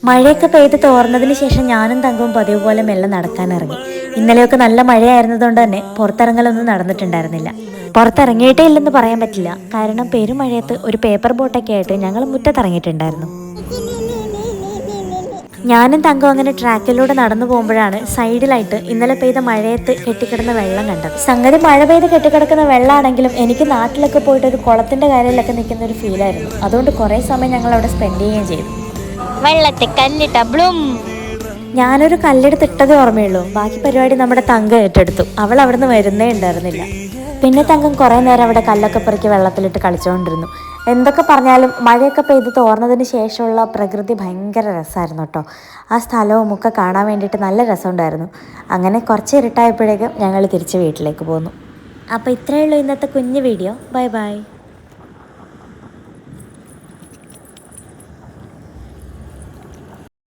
മഴയൊക്കെ പെയ്ത് തോർന്നതിന് ശേഷം ഞാനും തങ്കവും പതിവ് പോലെ മെല്ലെ നടക്കാനിറങ്ങി. ഇന്നലെയൊക്കെ നല്ല മഴയായിരുന്നതുകൊണ്ട് തന്നെ പുറത്തിറങ്ങലൊന്നും നടന്നിട്ടുണ്ടായിരുന്നില്ല. പുറത്തിറങ്ങിയിട്ടേ ഇല്ലെന്ന് പറയാൻ പറ്റില്ല, കാരണം പെരുമഴയത്ത് ഒരു പേപ്പർ ബോട്ടൊക്കെ ആയിട്ട് ഞങ്ങൾ മുറ്റത്തിറങ്ങിയിട്ടുണ്ടായിരുന്നു. ഞാനും തങ്കവും അങ്ങനെ ട്രാക്കിലൂടെ നടന്നു പോകുമ്പോഴാണ് സൈഡിലായിട്ട് ഇന്നലെ പെയ്ത മഴയത്ത് കെട്ടിക്കിടന്ന വെള്ളം കണ്ടത്. സംഗതി മഴ പെയ്ത് കെട്ടിക്കിടക്കുന്ന വെള്ളമാണെങ്കിലും എനിക്ക് നാട്ടിലൊക്കെ പോയിട്ട് ഒരു കുളത്തിന്റെ കാര്യത്തിലൊക്കെ നിൽക്കുന്ന ഒരു ഫീലായിരുന്നു. അതുകൊണ്ട് കുറേ സമയം ഞങ്ങൾ അവിടെ സ്പെൻഡ് ചെയ്യുകയും ചെയ്തു. വെള്ളത്തെ കല്ലിട്ട ബ്ലൂം. ഞാനൊരു കല്ലെടുത്തിട്ടതേ ഓർമ്മയുള്ളൂ, ബാക്കി പരിപാടി നമ്മുടെ തങ്ക ഏറ്റെടുത്തു. അവൾ അവിടെ നിന്ന് വരുന്നേ ഉണ്ടായിരുന്നില്ല. പിന്നെ തങ്കം കുറേ നേരം അവിടെ കല്ലൊക്കെ പെറുക്കി വെള്ളത്തിലിട്ട് കളിച്ചുകൊണ്ടിരുന്നു. എന്തൊക്കെ പറഞ്ഞാലും മഴയൊക്കെ പെയ്ത് തോർന്നതിന് ശേഷമുള്ള പ്രകൃതി ഭയങ്കര രസമായിരുന്നു കേട്ടോ. ആ സ്ഥലവും ഒക്കെ കാണാൻ വേണ്ടിയിട്ട് നല്ല രസമുണ്ടായിരുന്നു. അങ്ങനെ കുറച്ച് ഇരുട്ടായപ്പോഴേക്കും ഞങ്ങൾ തിരിച്ച് വീട്ടിലേക്ക് പോന്നു. അപ്പോൾ ഇത്രയേ ഉള്ളൂ ഇന്നത്തെ കുഞ്ഞു വീഡിയോ. Bye bye.